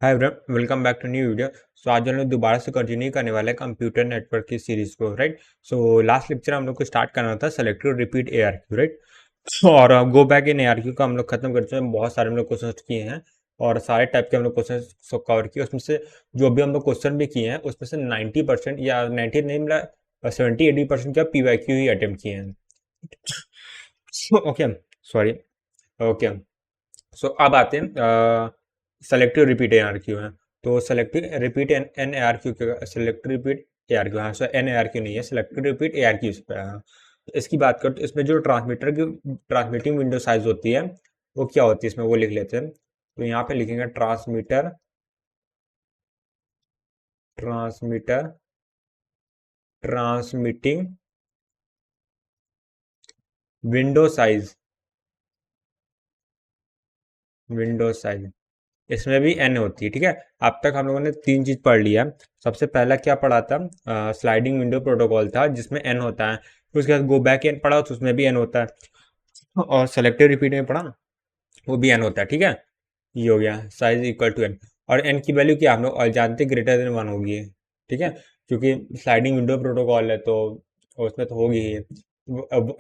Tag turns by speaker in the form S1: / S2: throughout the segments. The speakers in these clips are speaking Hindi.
S1: Hi everyone, welcome back to new video. So आज हम लोग दोबारा से कंटिन्यू करने वाले हैं कंप्यूटर नेटवर्क की सीरीज को, राइट। सो लास्ट लेक्चर हम लोग को स्टार्ट करना था सेलेक्टिव रिपीट एआरक्यू, राइट। और गो बैक इन एआरक्यू का हम लोग खत्म कर चुके हैं। बहुत सारे हम लोग क्वेश्चन किए हैं और सारे टाइप के हम लोग क्वेश्चन कवर किए। उसमें से जो भी हम लोग क्वेश्चन भी किए हैं उसमें से 90% या 90 नहीं मिला 70-80% का पीवाईक्यू ही अटेम्प्ट किए हैं। Okay, sorry. ओके, सो अब आते हैं selective repeat N R Q है। तो selective repeat N A R Q, selective repeat A R Q, हाँ sir, N A R Q नहीं है, selective repeat A R Q इस पर। हाँ, तो इसकी बात करो तो इसमें जो ट्रांसमीटर की ट्रांसमिटिंग विंडो साइज होती है वो क्या होती है, इसमें वो लिख लेते हैं। तो यहाँ पे लिखेंगे transmitter transmitter transmitting window size, window size इसमें भी एन होती है, ठीक है। अब तक हम लोगों ने तीन चीज पढ़ लिया। सबसे पहला क्या पढ़ा था, स्लाइडिंग विंडो प्रोटोकॉल था जिसमें एन होता है। फिर उसके बाद गो बैक एन पढ़ा तो उसमें भी एन होता है, और सेलेक्टिव रिपीट में पढ़ा वो भी एन होता है, ठीक है। ये हो गया साइज इक्वल टू एन। और एन की वैल्यू क्या हम लोग जानते ग्रेटर देन वन होगी, ठीक है। क्योंकि स्लाइडिंग विंडो प्रोटोकॉल है तो उसमें तो होगी ही। अब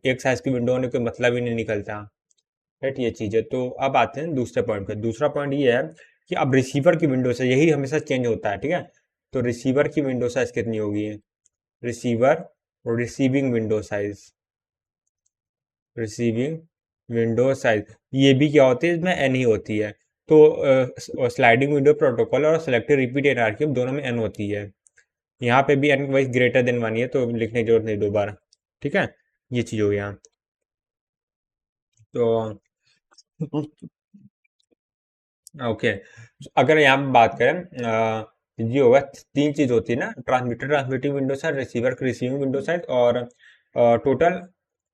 S1: एक साइज की विंडो होने कोई मतलब ही नहीं निकलता, राइट। ये चीज़ है। तो अब आते हैं दूसरे पॉइंट पे। दूसरा पॉइंट ये है कि अब रिसीवर की विंडो साइज यही हमेशा चेंज होता है, ठीक है। तो रिसीवर की विंडो साइज कितनी होगी, रिसीवर और receiving window size, receiving window size ये भी क्या होती है, इसमें एन ही होती है। तो स्लाइडिंग विंडो प्रोटोकॉल और सेलेक्टिव रिपीट एनआरक्यू दोनों में एन होती है। यहाँ पे भी N wise greater than one है तो लिखने की जरूरत नहीं दोबारा, ठीक है। ये चीज़ हो गया। तो ओके, अगर यहाँ पे बात करें ये होगा, तीन चीज होती है ना, transmitter transmitting window size, receiver receiving window size, और टोटल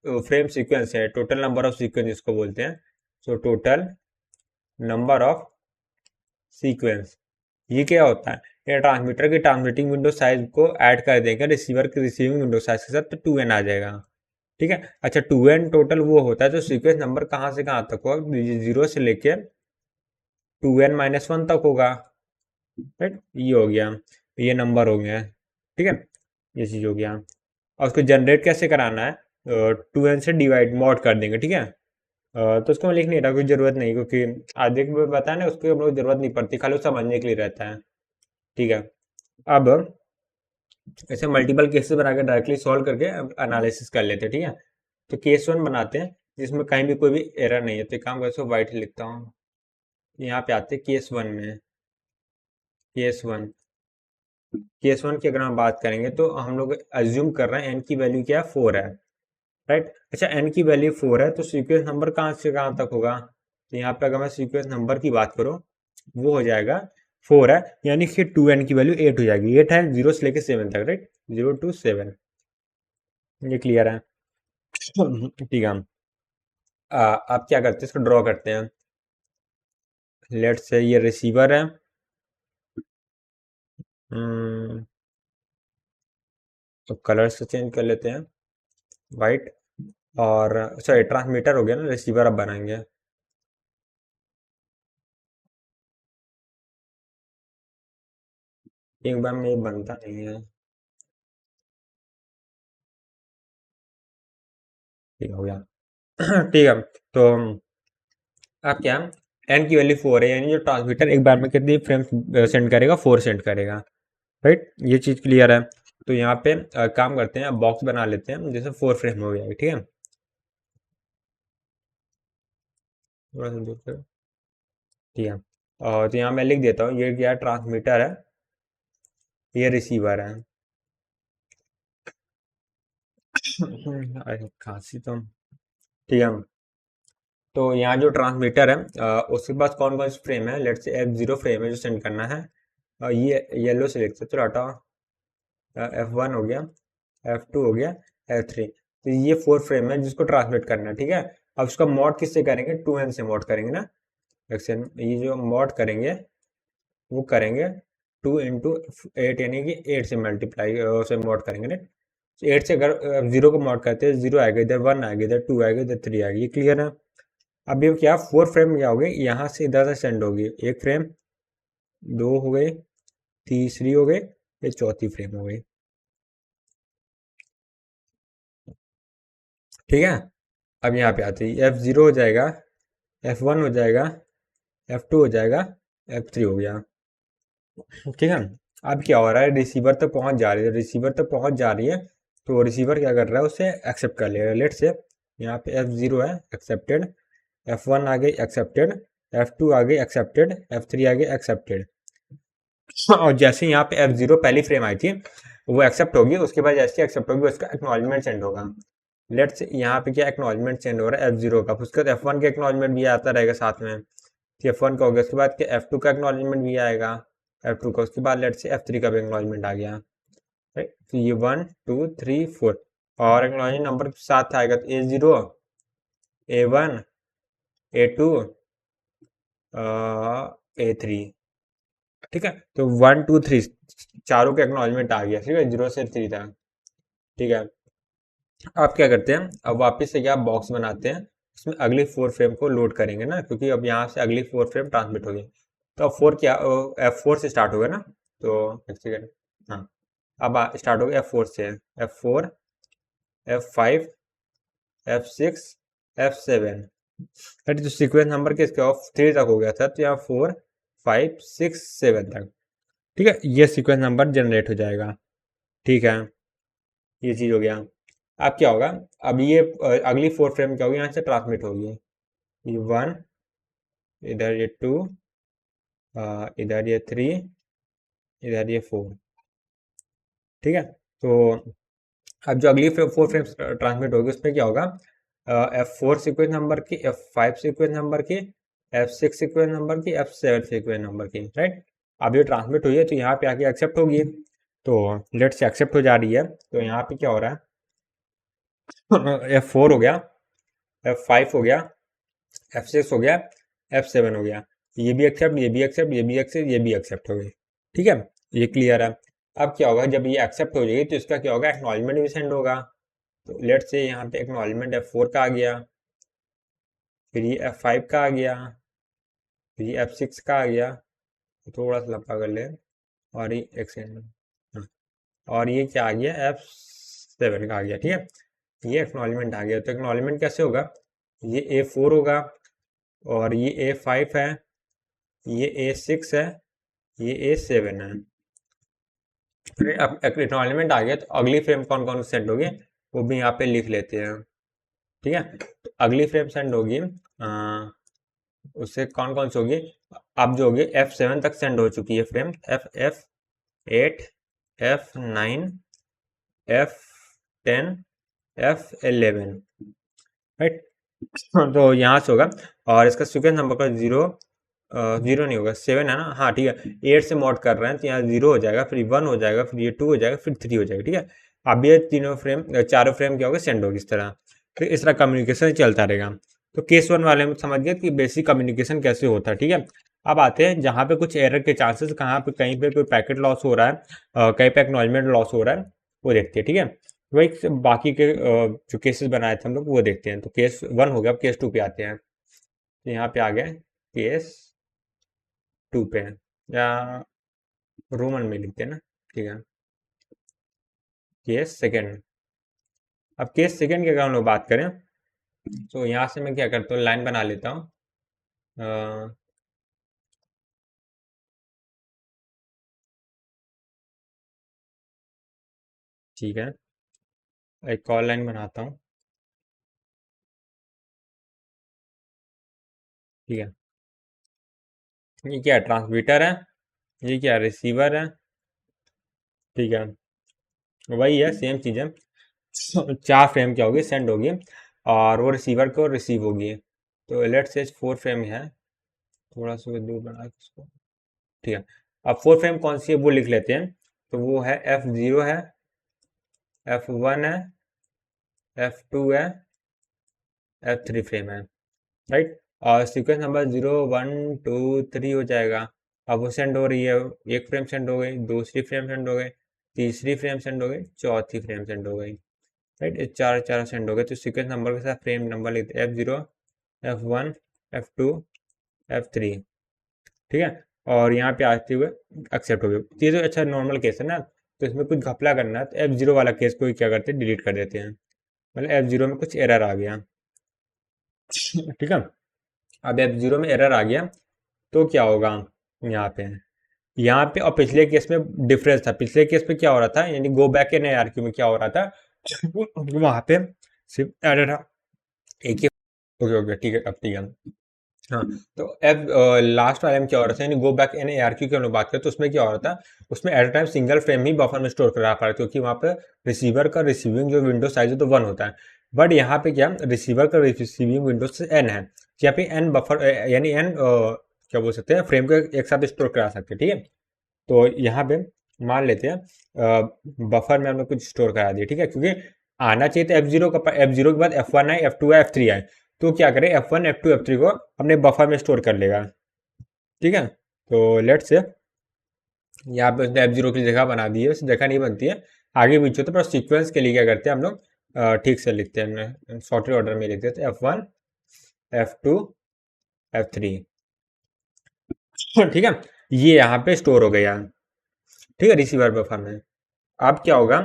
S1: फ्रेम सीक्वेंस है, टोटल नंबर ऑफ सीक्वेंस जिसको बोलते हैं। So total number of sequence, ये क्या होता है, ये ट्रांसमीटर की ट्रांसमिटिंग विंडो साइज को ऐड कर देंगे रिसीवर की रिसीविंग विंडो साइज के साथ तो 2n आ जाएगा, ठीक है। अच्छा, 2n टोटल वो होता है तो सीक्वेंस नंबर कहाँ से कहाँ तक होगा, जीरो से लेके 2n-1 तक होगा, राइट। ये हो गया, ये नंबर हो गया, ठीक है। ये चीज हो गया। और उसको जनरेट कैसे कराना है, 2n से डिवाइड मॉड कर देंगे, ठीक है। तो उसको मैं लिख नहीं रहा, कोई जरूरत नहीं, क्योंकि आधे को बताया ना उसको हम लोग जरूरत नहीं पड़ती, खाली वो समझने के लिए रहता है, ठीक है। अब ऐसे मल्टीपल केसेस बना के डायरेक्टली सॉल्व करके एनालिसिस कर लेते हैं, ठीक है। तो केस वन बनाते हैं जिसमें कहीं भी कोई भी एरर नहीं है। तो एक काम करते व्हाइट लिखता हूँ, यहाँ पे आते केस वन में। केस वन, केस वन की अगर हम बात करेंगे तो हम लोग अज्यूम कर रहे हैं एन की वैल्यू क्या है, 4 है, राइट। अच्छा, एन की वैल्यू 4 है तो सीक्वेंस नंबर कहाँ से कहाँ तक होगा, तो यहाँ पे अगर मैं सीक्वेंस नंबर की बात करूँ वो हो जाएगा 4 है, यानी कि 2n की वैल्यू 8 हो जाएगी। 8 है 0 से लेके 7 तक, राइट, 0 to 7। ये क्लियर है। ठीक है, आप क्या करते हैं, इसको ड्रॉ करते हैं। लेट से ये रिसीवर है, तो कलर से चेंज कर लेते हैं, वाइट। और सॉरी, ट्रांसमीटर हो गया ना, रिसीवर अब बनाएंगे। एक बार में ये बनता नहीं है, ठीक हो गया। ठीक है, तो अब क्या, एन की वैल्यू 4 है, यानी जो ट्रांसमीटर एक बार में कितनी फ्रेम सेंड करेगा, 4 सेंड करेगा, राइट। ये चीज क्लियर है। तो यहाँ पे काम करते हैं, बॉक्स बना लेते हैं जैसे 4 फ्रेम हो गया, ठीक है। थोड़ा सा दूर करो, ठीक है। और तो यहाँ मैं लिख देता हूँ, ये क्या ट्रांसमीटर है, ये रिसीवर है। अरे खांसी तो, ठीक है। तो यहाँ जो ट्रांसमीटर है उसके पास कौन कौन से फ्रेम है, लेट से F0 फ्रेम है जो सेंड करना है। ये येलो से लिख सकते हो, हटाओ। F1 हो गया, F2 हो गया, F3। तो ये 4 फ्रेम है जिसको ट्रांसमिट करना है, ठीक है। अब उसका मॉड किससे करेंगे, 2n से मॉड करेंगे ना। ये जो मॉड करेंगे वो करेंगे 2 × 8, यानी कि 8 से मल्टीप्लाई से मॉड करेंगे ना। 8 से अगर 0 को मॉड करते हैं, 0 आएगा इधर, 1 आएगा इधर, 2 आएगा इधर, 3 आएगा। ये क्लियर है। अब ये क्या 4 फ्रेम क्या होगी, यहाँ से इधर से सेंड होगी एक फ्रेम, 2 हो गए, तीसरी हो गई, ये चौथी फ्रेम हो गई। ठीक है, अब यहाँ पे आते ही F0 हो जाएगा, F1 हो जाएगा, F2 हो जाएगा, F3 हो गया। ठीक है, अब क्या हो रहा है, रिसीवर तक पहुंच जा रही है, रिसीवर तक पहुंच जा रही है, तो रिसीवर क्या कर रहा है, उसे एक्सेप्ट कर लेगा। लेट से यहाँ पे F0 है, एक्सेप्टेड, F1 आ गई, एक्सेप्टेड, F2 आ गई, एक्सेप्टेड, F3 आ गई, एक्सेप्टेड। और जैसे यहाँ पे F0 पहली फ्रेम आई थी, वो एक्सेप्ट होगी, उसके बाद जैसे एक्सेप्ट होगी उसका एक्नॉलेजमेंट सेंड होगा। लेट से यहाँ पे क्या एक्नॉलेजमेंट सेंड हो रहा है F0 का, उसके बाद F1 का एक्नॉलेजमेंट भी आता रहेगा साथ में। F1 का हो गया, उसके बाद क्या F2 का एक्नॉलेजमेंट भी आएगा, F2 का, उसके बाद लेट से F3 का भी एक्नॉलेजमेंट आ गया। राइट, तो ये 1 2 3 4 और एक्नॉलेजमेंट नंबर के साथ आएगा, तो A0, A1, A2, A3। ठीक है, तो 1 2 3 चारों के एक्नॉलेजमेंट आ गया। ठीक है, 0 से 3 तक। ठीक है, आप क्या करते हैं, अब वापस से क्या बॉक्स बनाते हैं, उसमें अगली 4 फ्रेम को लोड करेंगे ना, क्योंकि अब यहाँ से अगली 4 फ्रेम ट्रांसमिट होगी। तो अब 4 क्या, F4 से स्टार्ट होगा ना, तो एक सेकेंड, हाँ, अब स्टार्ट हो गया F4 से, F4, F5, F6, F7। तो सीक्वेंस नंबर किसके ऑफ 3 तक हो गया था, तो यहाँ 4 5 6 7 तक। ठीक है, ये सीक्वेंस नंबर जनरेट हो जाएगा। ठीक है, ये चीज़ हो गया। अब क्या होगा, अब ये अगली 4 फ्रेम क्या होगी, यहाँ से ट्रांसमिट होगी, ये 1, इधर ये 2, इधर ये 3, इधर ये 4। ठीक है, तो अब जो अगली 4 फ्रेम ट्रांसमिट होगी उसमें क्या होगा, F4 सीक्वेंस नंबर की, F5 सीक्वेंस नंबर की, F6 सीक्वेंस नंबर की, F7 सीक्वेंस नंबर की। राइट, अब ये ट्रांसमिट हुई है तो यहाँ पे आके एक्सेप्ट होगी, तो लेट से एक्सेप्ट हो जा रही है, तो यहाँ पे क्या हो रहा है, F4 हो गया, F5 हो गया, F6 हो गया, F7 हो गया, ये भी एक्सेप्ट, ये भी एक्सेप्ट, ये भी एक्सेप्ट, ये भी एक्सेप्ट हो गई। ठीक है, ये क्लियर है। अब क्या होगा, जब ये एक्सेप्ट हो जाएगी तो इसका क्या होगा, एक्नॉलेजमेंट भी सेंड होगा। तो लेट से यहाँ पे एक्नॉलेजमेंट F4 का आ गया, फिर ये F5 का आ गया, फिर ये F6 का आ गया, थोड़ा सा लंबा कर ले, और ये हाँ, और ये क्या आ गया, F7 का आ गया। ठीक है, ये एक्नॉलेजमेंट आ गया। तो एक्नॉलेजमेंट कैसे होगा, ये A4 होगा, और ये A5 है, ये A6 है, ये A7 है। अब एक्नॉलेजमेंट आ गया, तो अगली फ्रेम कौन कौन सेंड होगी वो भी यहाँ पे लिख लेते हैं। ठीक है, तो अगली फ्रेम सेंड होगी, उससे कौन कौन सी होगी, अब जो होगी F7 तक सेंड हो चुकी है frame, F8, F9, F10, F11। Right, तो यहाँ से होगा, और इसका सीक्वेंस नंबर का 0 0 नहीं होगा, 7 है ना, हाँ ठीक है, 8 से मॉड कर रहे हैं तो यहाँ 0 हो जाएगा, फिर 1 हो जाएगा, फिर ये 2 हो जाएगा, फिर 3 हो जाएगा। ठीक है, अब ये तीनों फ्रेम, चारों फ्रेम क्या होगा, सेंड होगी इस तरह। फिर इस तरह कम्युनिकेशन चलता रहेगा। तो केस 1 वाले में समझ गए कि बेसिक कम्युनिकेशन कैसे होता है। ठीक है, अब आते हैं जहाँ पे कुछ एरर के चांसेस, कहाँ पे कहीं पे कोई पैकेट लॉस हो रहा है, कहीं पे एक्नॉलेजमेंट लॉस हो रहा है, वो देखते हैं। ठीक है, वही बाकी के जो केसेस बनाए थे हम लोग वो देखते हैं। तो केस 1 हो गया, अब केस 2 पे आते हैं। तो यहाँ पे आ गए केस 2 पे, या रोमन में लिखते हैं ना। ठीक है, केस सेकेंड। अब केस सेकेंड की अगर हम लोग बात करें, तो यहाँ से मैं क्या करता हूँ, लाइन बना लेता हूँ। ठीक है, एक कॉल लाइन बनाता हूँ। ठीक है, ये क्या ट्रांसमीटर है, ये क्या रिसीवर है। ठीक है, वही है, सेम चीज़ है। 4 फ्रेम क्या होगी, सेंड होगी, और वो रिसीवर को रिसीव होगी। तो लेट से 4 फ्रेम है, थोड़ा सा दूर बना के इसको। ठीक है, अब 4 फ्रेम कौन सी है वो लिख लेते हैं। तो वो है F0 है, F1 है, F2 है, F3 फ्रेम है। राइट, और सीक्वेंस नंबर 0 1 2 3 हो जाएगा। अब वो सेंड हो रही है, एक फ्रेम सेंड हो गई, दूसरी फ्रेम सेंड हो गई, तीसरी फ्रेम सेंड हो गई, चौथी फ्रेम सेंड हो गई। राइट, ये चार चार सेंड हो गए। तो सीक्वेंस नंबर के साथ फ्रेम नंबर लिखते हैं F0, F1, F2, F3। ठीक है, और यहाँ पे आते हुए एक्सेप्ट हो गए। तो ये तो अच्छा नॉर्मल केस है ना, तो इसमें कुछ घपला करना है तो F0 वाला केस को क्या करते हैं, डिलीट कर देते हैं। मतलब F0 में कुछ एरर आ गया, ठीक है। अब F0 में एरर आ गया तो क्या होगा, यहाँ पे और पिछले केस में डिफरेंस था। पिछले केस में क्या हो रहा था, यानी गो बैक इन ARQ में क्या हो रहा था, वहां पे सिर्फ एरर एक ही। ओके ओके ठीक है, अब ठीक है। हाँ, तो अब लास्ट वाले में क्या हो रहा था, यानी गो बैक इन ARQ की हम लोग बात करें तो उसमें क्या हो रहा था, उसमें at a time single frame he buffer में स्टोर करा पा रहे, क्योंकि वहाँ पे रिसीवर का रिसीविंग जो विंडो साइज है तो 1 होता है। बट यहाँ पे क्या, रिसीवर का रिसीविंग विंडो से n है, यहाँ पे n बफर यानी n क्या बोल सकते हैं, फ्रेम को एक साथ स्टोर करा सकते हैं, ठीक है। तो यहाँ पे मान लेते हैं बफर में हमने कुछ स्टोर करा दिया, ठीक है, क्योंकि आना चाहिए तो F0 का, F0 के बाद F1 आए, F2 आए, F3 आए, तो क्या करें, F1 F2 F3 को अपने बफर में स्टोर कर लेगा, ठीक है। तो लेट्स से यहाँ पे उसने F0 की जगह बना दी है, उस जगह नहीं बनती है, आगे पीछे तो, पर सीक्वेंस के लिए क्या करते हैं हम लोग, ठीक से लिखते हैं, सॉर्टेड ऑर्डर में लिखते हैं, तो F1 F2 F3, ठीक है, ये यहाँ पे स्टोर हो गया, ठीक है, रिसीवर बफर में। अब क्या होगा,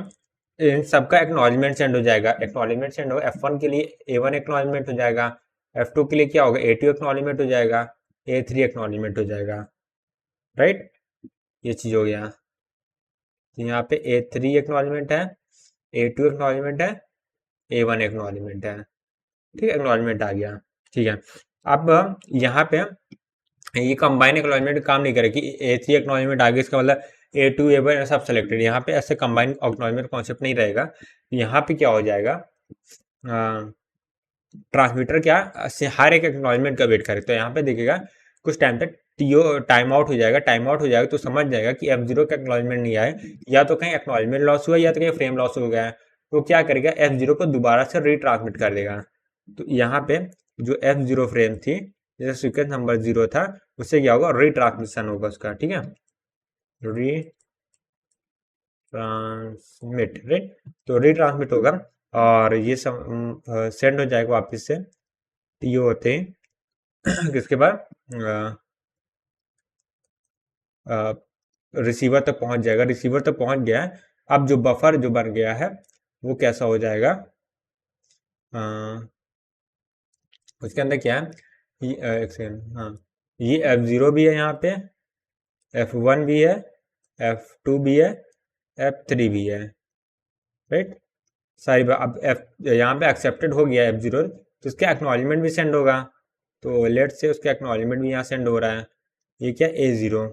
S1: इन सबका एक्नॉलेजमेंट सेंड हो जाएगा, एक्नॉलेजमेंट सेंड होगा, F1 के लिए A1 एक्नॉलेजमेंट हो जाएगा, F2 के लिए क्या होगा, A2 एक्नॉलेजमेंट हो जाएगा, A3 एक्नॉलेजमेंट हो जाएगा, राइट, ये चीज हो गया। तो यहाँ पे A3 एक्नॉलेजमेंट है, A2 एक्नॉलेजमेंट है, A1 एक्नॉलेजमेंट है, ठीक है, एक्नॉलेजमेंट आ गया, ठीक है। अब यहाँ पे ये कंबाइन एक्नॉलेजमेंट काम नहीं करेगी, A3 एक्नॉलेजमेंट आ गया, इसका मतलब A2 A1 सब सेलेक्टेड, यहाँ पे ऐसे कंबाइन एक्नॉलेजमेंट कॉन्सेप्ट नहीं रहेगा। यहाँ पे क्या हो जाएगा, ट्रांसमीटर क्या हर एक एक्नॉलेजमेंट का वेट करे, तो यहाँ पे देखिएगा कुछ टाइम तक टाइम आउट हो जाएगा, टाइम आउट हो जाएगा तो समझ जाएगा कि F0 का एक्नॉलेजमेंट नहीं आए, या तो कहीं एक्नॉलेजमेंट लॉस हुआ या तो कहीं फ्रेम लॉस हो गया है, तो क्या करेगा, F0 को दोबारा से रीट्रांसमिट कर देगा। तो यहाँ पे जो F0 फ्रेम थी, जैसे सीक्वेंस नंबर 0 था, उससे क्या होगा, रीट्रांसमिशन होगा उसका, ठीक है, रीट्रांसमिट, राइट, तो रीट्रांसमिट होगा और ये सब सेंड हो जाएगा वापस से, तो ये होते हैं किसके बाद रिसीवर तक पहुंच जाएगा, रिसीवर तक पहुंच गया है। अब जो बफर जो बन गया है वो कैसा हो जाएगा, उसके अंदर क्या है, एक सेकेंड, हाँ, ये F0 भी है, यहाँ पे F1 भी है, F2 भी है, F3 भी है, राइट, सारी अब यहाँ पे एक्सेप्टेड हो गया F0, तो उसका एक्नॉलेजमेंट भी सेंड होगा, तो लेट से उसका एक्नॉलेजमेंट भी यहाँ सेंड हो रहा है, ये क्या A0,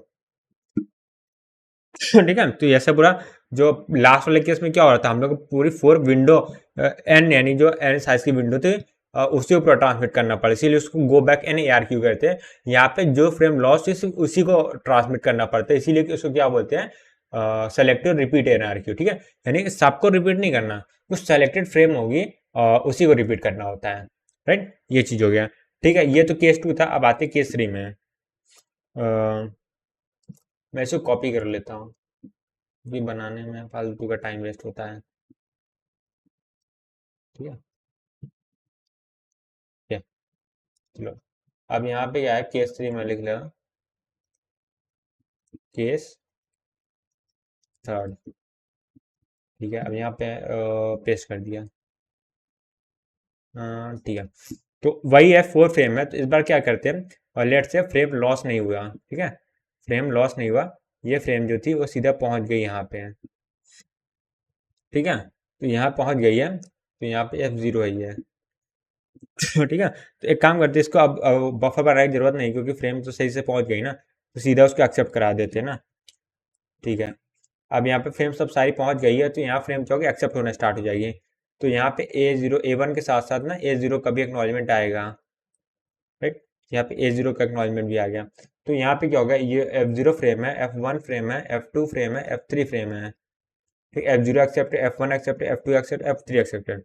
S1: ठीक है। तो ऐसा पूरा जो लास्ट वाले केस में क्या हो रहा था, हम लोग पूरी 4 विंडो एन, यानी जो एन साइज की विंडो थी, उसके ऊपर ट्रांसमिट करना पड़ा, इसीलिए उसको गो बैक एन ARQ कहते हैं। यहाँ पे जो फ्रेम लॉस है उसी को ट्रांसमिट करना पड़ता है, इसीलिए उसको क्या बोलते हैं, सेलेक्टेड रिपीट ARQ, ठीक है, यानी सबको रिपीट नहीं करना, कुछ सेलेक्टेड फ्रेम होगी उसी को रिपीट करना होता है, राइट, ये चीज हो गया, ठीक है। ये तो केस 2 था, अब आते केस 3 में। मैं इसको कॉपी कर लेता हूँ, भी बनाने में फालतू का टाइम वेस्ट होता है, ठीक है, ठीक है, चलो। अब यहाँ पे क्या है, केस 3 में लिख लिया, केस 3, ठीक है, अब यहाँ पे पेस्ट कर दिया, ठीक है। तो वही है 4 फ्रेम है, तो इस बार क्या करते हैं, और लेट से फ्रेम लॉस नहीं हुआ, ठीक है, फ्रेम लॉस नहीं हुआ, ये फ्रेम जो थी वो सीधा पहुंच गई यहाँ पे, ठीक है, तो यहाँ पहुंच गई है, तो यहाँ पे F0 है ये, ठीक है। तो एक काम करते हैं, इसको अब बफर बनाने की जरूरत नहीं, क्योंकि फ्रेम तो सही से पहुंच गई ना, तो सीधा उसको एक्सेप्ट करा देते हैं ना, ठीक है। अब यहाँ पे फ्रेम सब सारी पहुंच गई है, तो यहाँ फ्रेम क्या होगी, एक्सेप्ट होना स्टार्ट हो जाएगी, तो यहाँ पे A0 A1 के साथ साथ ना A0 का भी एक्नॉलेजमेंट आएगा, राइट, यहाँ पे A0 का एक्नॉलेजमेंट भी आ गया, तो यहाँ पे क्या होगा, ये F0 फ्रेम है, F1 फ्रेम है, F2 फ्रेम है, F3 फ्रेम है, ठीक, F0 accept, F1 accept, F2 accept, F3 accepted.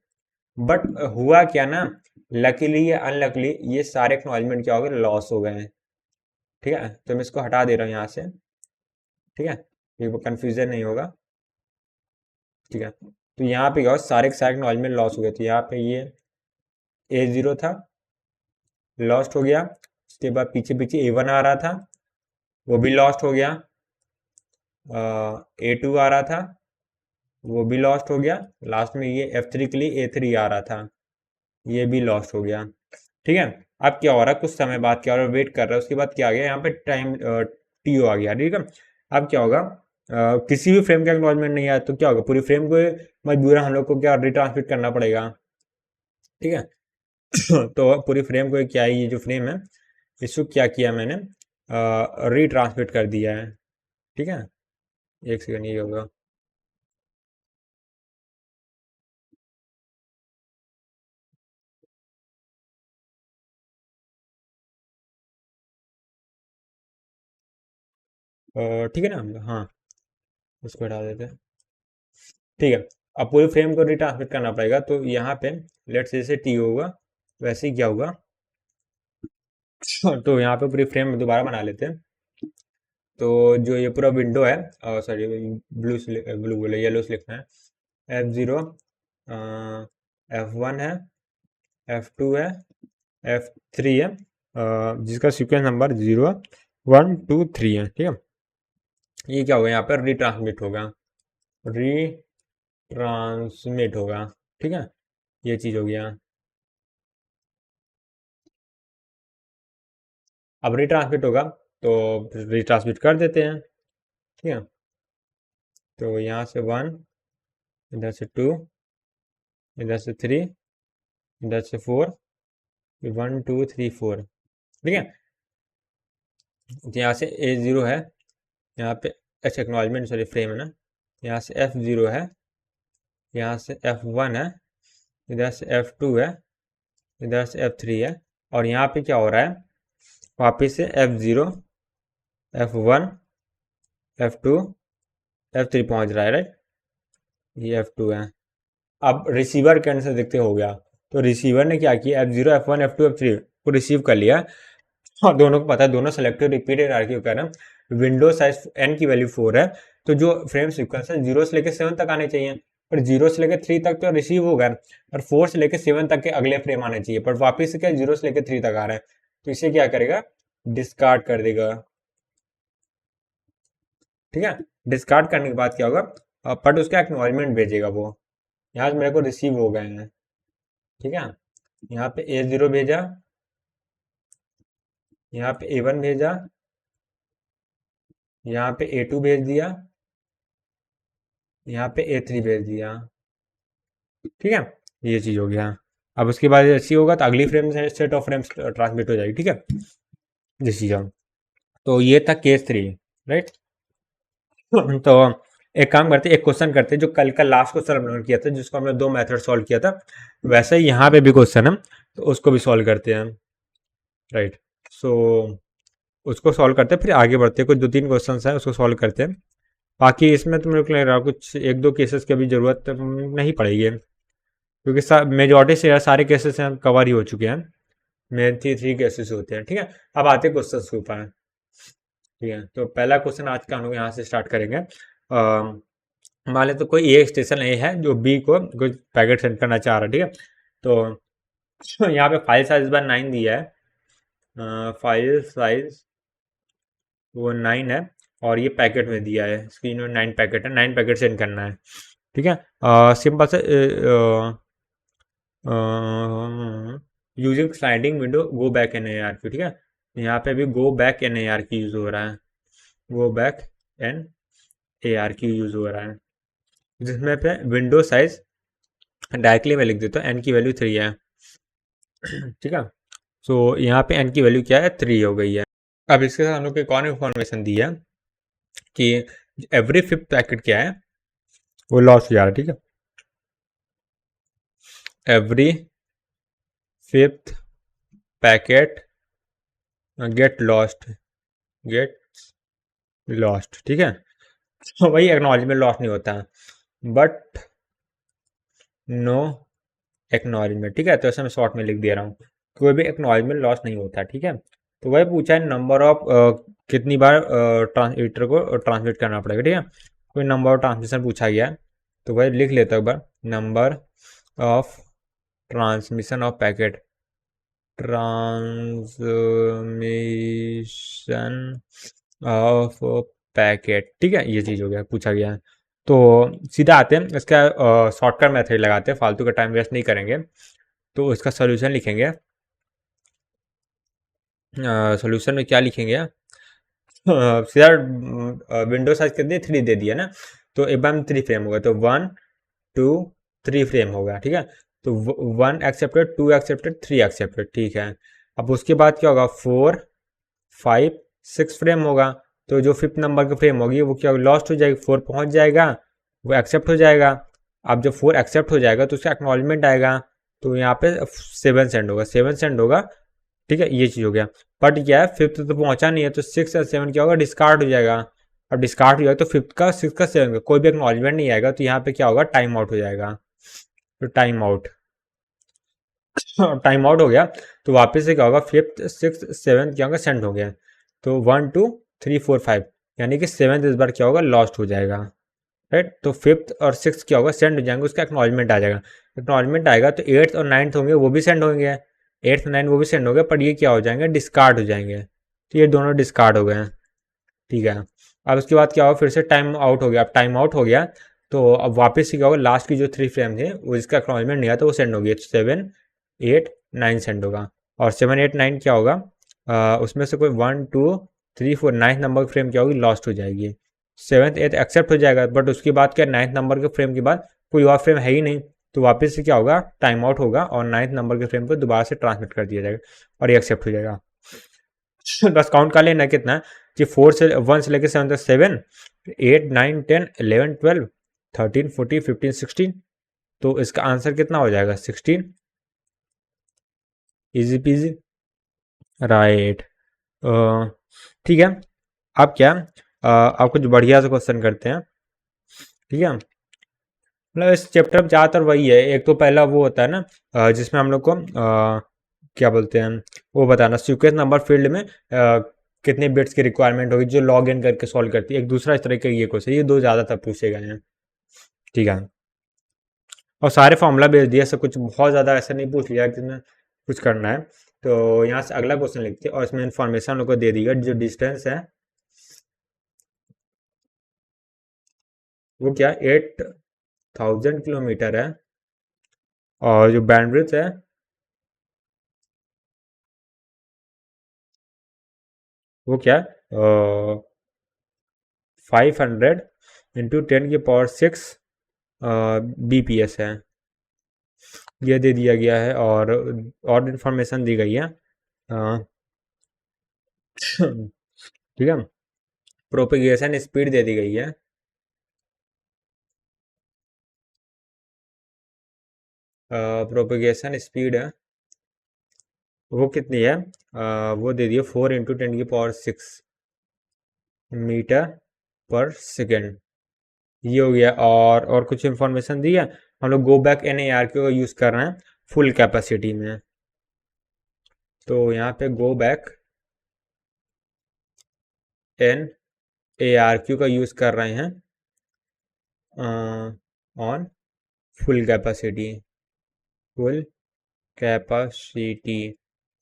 S1: But हुआ क्या ना, लकीली या अनलकीली ये सारे एक्नॉलेजमेंट क्या हो गए, लॉस हो गए हैं, ठीक है, तो मैं इसको हटा दे रहा हूँ यहाँ से, ठीक है, ये कंफ्यूजन नहीं होगा, ठीक है। तो यहाँ पे क्या हो, सारे के सारे एक्नॉलेजमेंट लॉस हो गए, तो यहाँ पे ये A0 था, लॉस्ट हो गया, उसके बाद पीछे पीछे A1 आ रहा था, वो भी लॉस्ट हो गया। A2 आ रहा था, वो भी लॉस्ट हो गया। लास्ट में ये F3 के लिए A3 आ रहा था, ये भी लॉस्ट हो गया। ठीक है। अब क्या हो रहा है, कुछ समय बाद क्या हो रहा है, वेट कर रहा है, उसके बाद क्या आ गया यहाँ पे टाइम TO आ गया। ठीक है। अब क्या होगा, किसी भी फ्रेम का एक्नॉलेजमेंट नहीं आया तो क्या होगा, पूरी फ्रेम को मजबूरन हम लोग को क्या रिट्रांसमिट करना पड़ेगा। ठीक है। तो पूरी फ्रेम को क्या है, ये जो फ्रेम है इसको क्या किया मैंने, रिट्रांसमिट कर दिया है। ठीक है। एक सेकंड, ये होगा। ठीक है ना, हाँ, इसको हटा देते हैं। ठीक है। अब पूरी फ्रेम को रिट्रांसमिट करना पड़ेगा, तो यहाँ पे लेट्स से जैसे टी होगा वैसे ही क्या होगा, तो यहाँ पे पूरी फ्रेम दोबारा बना लेते हैं। तो जो ये पूरा विंडो है, सॉरी, ब्लू ब्लू बोले, येलो से लिखना है। F0, F1 है, F2 है, F3 है, जिसका सीक्वेंस नंबर 0 1 2 3 है। ठीक है। ये क्या होगा, यहाँ पर रिट्रांसमिट होगा, रिट्रांसमिट होगा। ठीक है। ये चीज़ हो गया। अब रिट्रांसमिट होगा तो रिट्रांसमिट कर देते हैं। ठीक है। तो यहाँ से 1, इधर से 2, इधर से 3, इधर से 4, 1 2 3 4। ठीक है। तो यहाँ से A0 है, यहाँ पे अच्छा एक्नॉलेजमेंट सॉरी फ्रेम है ना, यहाँ से F0 है, यहाँ से F1 है, इधर से F2 है, इधर से F3 है, और यहाँ पे क्या हो रहा है, वापिस से F0, F1, F2, F3 पहुँच रहा है, राइट। ये F2 है। अब रिसीवर के से देखते हो गया, तो रिसीवर ने क्या किया, F0, F1, F2, F3 को रिसीव कर लिया, और दोनों को पता है, दोनों सेलेक्टिव रिपीटेड आरक्यू कर रहे हैं। विंडो साइज n की वैल्यू 4 है, तो जो फ्रेम सीक्वेंस है 0 से लेकर 7 तक आने चाहिए, पर 0 से लेकर 3 तक तो रिसीव हो गया, और 4 से लेकर 7 तक के अगले फ्रेम आने चाहिए, पर वापिस से क्या 0 से लेकर 3 तक आ रहा है, तो इसे क्या करेगा, डिस्कार्ड कर देगा। ठीक है। डिस्कार्ड करने के बाद क्या होगा, बट उसका एक्नॉलेजमेंट भेजेगा वो, यहाँ से मेरे को रिसीव हो गए हैं। ठीक है। यहाँ पे A0 भेजा, यहाँ पे A1 भेजा, यहाँ पे A2 भेज दिया, यहाँ पे A3 भेज दिया। ठीक है। ये चीज़ हो गया। अब उसके बाद ऐसी होगा तो अगली फ्रेम से सेट ऑफ फ्रेम्स ट्रांसमिट हो जाएगी। ठीक है। जिस चीज़ हम, तो ये था केस 3, राइट। तो एक काम करते, एक क्वेश्चन करते, जो कल का लास्ट क्वेश्चन हमने किया था, जिसको हमने 2 मेथड सॉल्व किया था, वैसे ही यहाँ पे भी क्वेश्चन है, तो उसको भी सॉल्व करते हैं, राइट। सो उसको सॉल्व करते हैं, फिर आगे बढ़ते हैं, कुछ 2 3 क्वेश्चन है उसको सॉल्व करते हैं। बाकी इसमें तो मेरे को लग रहा है कुछ 1 2 केसेस की अभी ज़रूरत नहीं पड़ेगी, क्योंकि मेजॉरिटी से सारे केसेस हैं कवर ही हो चुके हैं। मेन 3 केसेस होते हैं। ठीक है। अब आते हैं क्वेश्चन के ऊपर। ठीक है। तो पहला क्वेश्चन आज का हम लोग यहाँ से स्टार्ट करेंगे। मान लें तो कोई ए स्टेशन ए है जो बी को कोई पैकेट सेंड करना चाह रहा है। ठीक है। तो यहाँ पे फाइल साइज बार 9 दिया है, फाइल साइज वो 9 है, और ये पैकेट में दिया है, स्क्रीन में 9 पैकेट है, 9 पैकेट सेंड करना है। ठीक है। सिंपल से using sliding window go back N A R Q. ठीक है। यहाँ पे भी go back N A R Q use हो रहा है, go back N A R Q use हो रहा है, जिसमें पे विंडो साइज डायरेक्टली मैं लिख देता हूँ, एन की वैल्यू 3 है। ठीक है। सो यहाँ पे एन की वैल्यू क्या है, 3 हो गई है। अब इसके साथ हम लोग एक और इन्फॉर्मेशन दी है कि एवरी 5th पैकेट क्या है, वो लॉस हो जा रहा है। ठीक है। Every 5th packet get lost, get lost. ठीक है। तो वही एक्नॉलेजमेंट लॉस नहीं होता, बट नो एक्नॉलेजमेंट। ठीक है। तो ऐसे मैं शॉर्ट में लिख दे रहा हूँ, कोई भी एक्नॉलेजमेंट लॉस नहीं होता। ठीक है। तो वही पूछा है नंबर ऑफ कितनी बार ट्रांसमीटर को ट्रांसमिट करना पड़ेगा। ठीक है। कोई नंबर ऑफ ट्रांसमिशन पूछा गया है, तो वही लिख लेता हूँ एक बार, number of transmission of packet, transmission of packet, ठीक है, ये चीज़ हो गया, पूछा गया है। तो सीधा आते हैं इसका शॉर्टकट मेथड लगाते हैं, फालतू का टाइम वेस्ट नहीं करेंगे। तो इसका सोल्यूशन लिखेंगे। सोल्यूशन में क्या लिखेंगे? सीधा विंडो साइज कितनी 3 दे दिया ना, तो एक बार 3 फ्रेम होगा, तो 1 2 3 फ्रेम होगा, ठीक है। तो 1 एक्सेप्टेड, 2 एक्सेप्टेड, 3 एक्सेप्टेड, ठीक है। अब उसके बाद क्या होगा? 4 5 6 फ्रेम होगा। तो जो 5th नंबर की फ्रेम होगी वो क्या लॉस्ट हो जाएगी, 4 पहुंच जाएगा, वो एक्सेप्ट हो जाएगा। अब जब 4 एक्सेप्ट हो जाएगा तो उसका एक्नॉलेजमेंट आएगा, तो यहाँ पे 7 सेंड होगा, 7 सेंड होगा, ठीक है, ये चीज़ हो गया। बट क्या है, 5th तो पहुंचा नहीं है, तो 6 और 7 क्या होगा? डिस्कार्ड हो जाएगा। अब डिस्कार्ड हो जाएगा तो 5th का 6 का 7 का कोई भी एक्नॉलेजमेंट नहीं आएगा, तो यहाँ पे क्या होगा? टाइम आउट हो जाएगा। तो टाइम आउट टाइम आउट हो गया, तो वापस से क्या होगा? 5th 6th 7th क्या होगा? सेंड हो गया। तो 1 2 3 4 5, यानी कि 7th इस बार क्या होगा? लॉस्ट हो जाएगा, राइट। तो 5th और 6th क्या होगा? सेंड हो जाएंगे, उसका एक्नॉलेजमेंट आ जाएगा। एक्नॉलेजमेंट आएगा तो 8th और 9th होंगे, वो भी सेंड होंगे। 8th 9 वो भी सेंड हो गए, पर ये क्या हो जाएंगे? डिस्कार्ड हो जाएंगे। तो ये दोनों डिस्कार्ड हो गए हैं, ठीक है। अब उसके बाद क्या होगा? फिर से टाइम आउट हो गया। अब टाइम आउट हो गया तो अब वापस से क्या होगा? लास्ट की जो 3 फ्रेम थे वो इसका एक्नॉलेजमेंट नहीं आया, तो वो सेंड हो गया। 7 8 9 सेंड होगा। और 7 8 9 क्या होगा? उसमें से कोई 1 2 3 4 9th नंबर की फ्रेम क्या होगी? लॉस्ट हो जाएगी। 7th 8th एक्सेप्ट हो जाएगा, बट उसके बाद क्या? 9th नंबर के फ्रेम के बाद कोई और फ्रेम है ही नहीं, तो वापस से क्या होगा? टाइम आउट होगा और 9th नंबर के फ्रेम को दोबारा से ट्रांसमिट कर दिया जाएगा और ये एक्सेप्ट हो जाएगा। बस काउंट कर लेना कितना है कि 4 से 1 से लेकर 7 तक 7 8 9 10 11 12 13 14 15 16, तो इसका आंसर कितना हो जाएगा? 16। Easy PG, right. ठीक है। अब क्या, आप कुछ बढ़िया से क्वेश्चन करते हैं, ठीक है। मतलब इस चैप्टर में ज़्यादातर वही है। एक तो पहला वो होता है ना, जिसमें हम लोग को क्या बोलते हैं, वो बताना सीक्वेंस नंबर फील्ड में कितने बिट्स की रिक्वायरमेंट होगी, जो लॉग इन करके सॉल्व करती है। एक दूसरा इस तरह के ये क्वेश्चन, ये दो ज़्यादातर पूछे गए हैं, ठीक है। और सारे फॉर्मूला भेज दिया, सब कुछ बहुत ज़्यादा ऐसा नहीं पूछ लिया जिसमें कुछ करना है। तो यहाँ से अगला क्वेश्चन लिखते हैं और इसमें इन्फॉर्मेशन हम लोग को दे दी गई, जो डिस्टेंस है वो क्या 8000 किलोमीटर है, और जो बैंडविड्थ है वो क्या 500 इंटू 10⁶ BPS है, ये दे दिया गया है। और इन्फॉर्मेशन दी गई है, ठीक है। प्रोपेगेशन स्पीड दे दी गई है, प्रोपेगेशन स्पीड है वो कितनी है? वो दे दिए 4 × 10⁶ मीटर पर सेकेंड, ये हो गया। और कुछ इन्फॉर्मेशन दी है। हम लोग गो बैक NARQ का यूज़ कर रहे हैं फुल कैपेसिटी में, तो यहाँ पे गो बैक NARQ का यूज़ कर रहे हैं on full capacity, full capacity.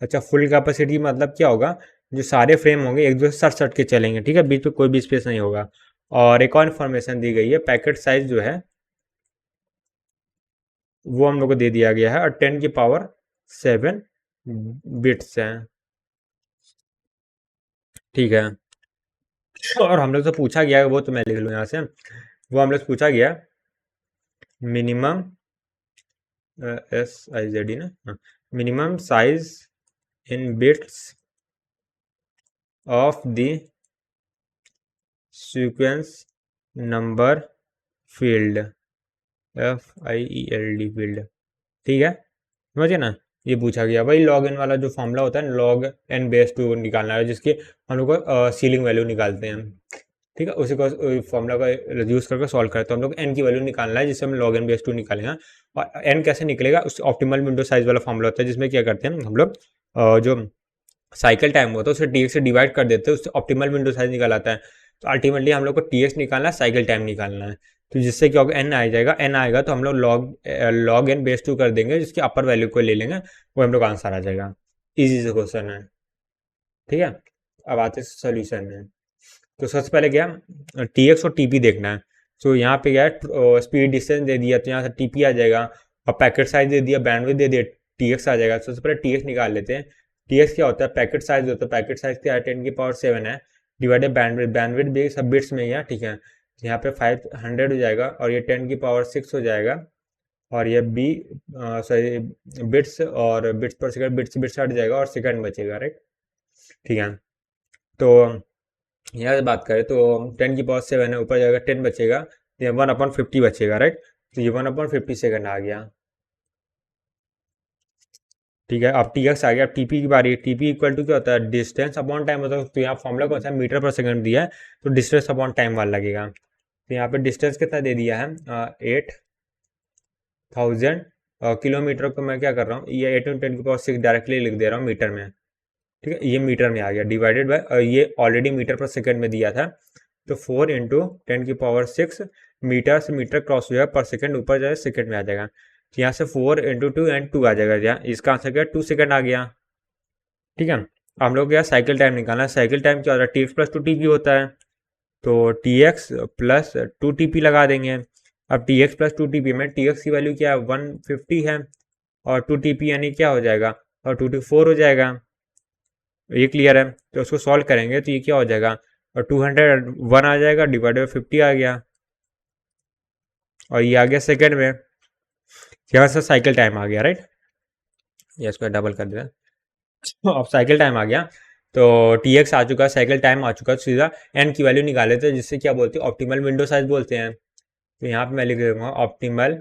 S1: अच्छा, फुल कैपेसिटी मतलब क्या होगा? जो सारे फ्रेम होंगे एक दूसरे से सट सट के चलेंगे, ठीक है, बीच में कोई भी स्पेस नहीं होगा। और एक और इन्फॉर्मेशन दी गई है, पैकेट साइज जो है वो हम लोग को दे दिया गया है, और 10⁻7 बिट्स हैं, ठीक है। और हम लोग से पूछा गया है, वो तो मैं लिख लूँ यहाँ से, वो हम लोग से पूछा गया मिनिमम SIZD ना, minimum size in bits of the sequence number field, FIELD field, ठीक है, समझिए ना। ये पूछा गया भाई, लॉग इन वाला जो फॉर्मूला होता है, log n/2 निकालना है, जिसके हम लोग को सीलिंग वैल्यू निकालते हैं, ठीक है, उसी को फॉर्मूला का यूज़ करके सॉल्व करते हैं। हम लोग n की वैल्यू निकालना है, जिससे हम log n/2 निकालेंगे। और n कैसे निकलेगा? उस ऑप्टिमल विंडो साइज वाला फॉर्मूला होता है, जिसमें क्या करते हैं हम लोग, जो साइकिल टाइम होता है उसे TX से डिवाइड कर देते हैं, उससे ऑप्टिमल विंडो साइज निकल आता है। तो अल्टीमेटली हम लोग को TX निकालना है, साइकिल टाइम निकालना है। तो जिससे क्या होगा? n आ जाएगा, n आएगा तो हम लोग log n/2 कर देंगे, जिसकी अपर वैल्यू को ले लेंगे, वो हम लोग आंसर आ जाएगा। इजी से क्वेश्चन है, ठीक है। अब आते हैं सोल्यूशन में। तो सबसे पहले क्या टी एक्स और टी पी देखना है। तो यहाँ पे क्या है स्पीड डिस्टेंस दे दिया तो यहाँ से टी पी आ जाएगा, और पैकेट साइज दे दिया, बैंडविड्थ दे दिया, टी एक्स आ जाएगा। सबसे पहले टी एक्स निकाल लेते हैं। टी एक्स क्या होता है, पैकेट साइज होता है, पैकेट साइज क्या है 10⁻7 है, डिवाइडेड बैंडविड्थ, बैंडविड्थ भी सब बिट्स में ही है, ठीक है। तो यहाँ पे 500 हो जाएगा, और ये 10⁻6 हो जाएगा, और ये बी सॉरी बिट्स, और बिट्स पर सेकंड, बिट्स बिट्स हट जाएगा और सेकंड बचेगा, राइट, ठीक है। तो यहाँ से बात करें तो 10⁻7 है, ऊपर जाएगा 10 बचेगा, तो ये 1/50 बचेगा, राइट। तो ये 1/50 सेकंड आ गया, ठीक है। अब टी एक्स आ गया, अब टीपी की बारी है। टीपी इक्वल टू क्या होता है, डिस्टेंस अपॉन टाइम होता है। तो यहाँ फॉर्मूला कौन सा है, मीटर पर सेकंड दिया है, तो डिस्टेंस अपॉन टाइम वाला लगेगा। तो यहाँ पे डिस्टेंस कितना दे दिया है, 8000 किलोमीटर को मैं क्या कर रहा हूँ, ये 8×10⁶ डायरेक्टली लिख दे रहा हूँ मीटर में, ठीक है। ये मीटर में आ गया, डिवाइडेड बाय ये ऑलरेडी मीटर पर सेकंड में दिया था, तो 4×10⁶ मीटर से मीटर क्रॉस हो जाएगा पर सेकंड, ऊपर जाए सेकंड में आ जाएगा। तो यहाँ से 4×2 एंड 2 आ जाएगा, यहाँ इसका आंसर क्या 2 सेकंड आ गया, ठीक है। हम लोग क्या साइकिल टाइम निकालना है। साइकिल टाइम क्या होता है, T x plus 2 T P होता है, तो T x plus 2 T P लगा देंगे। अब T x plus 2 T P में टी एक्स की वैल्यू क्या है 150 है, और 2 टी पी यानी क्या हो जाएगा, और 2 to 4 हो जाएगा, ये क्लियर है। तो उसको सॉल्व करेंगे तो ये क्या हो जाएगा, और 201 आ जाएगा, डिवाइडेड बाई 50 आ गया, और ये आ गया सेकेंड में। यहाँ से साइकिल टाइम आ गया, राइट। ये इसको डबल कर देना। अब साइकिल टाइम आ गया, तो टी एक्स आ चुका, साइकिल टाइम आ चुका, तो सीधा एन की वैल्यू निकाले थे, जिससे क्या बोलते हैं ऑप्टिमल विंडो साइज बोलते हैं। तो यहाँ पे मैं लिख दूंगा ऑप्टिमल,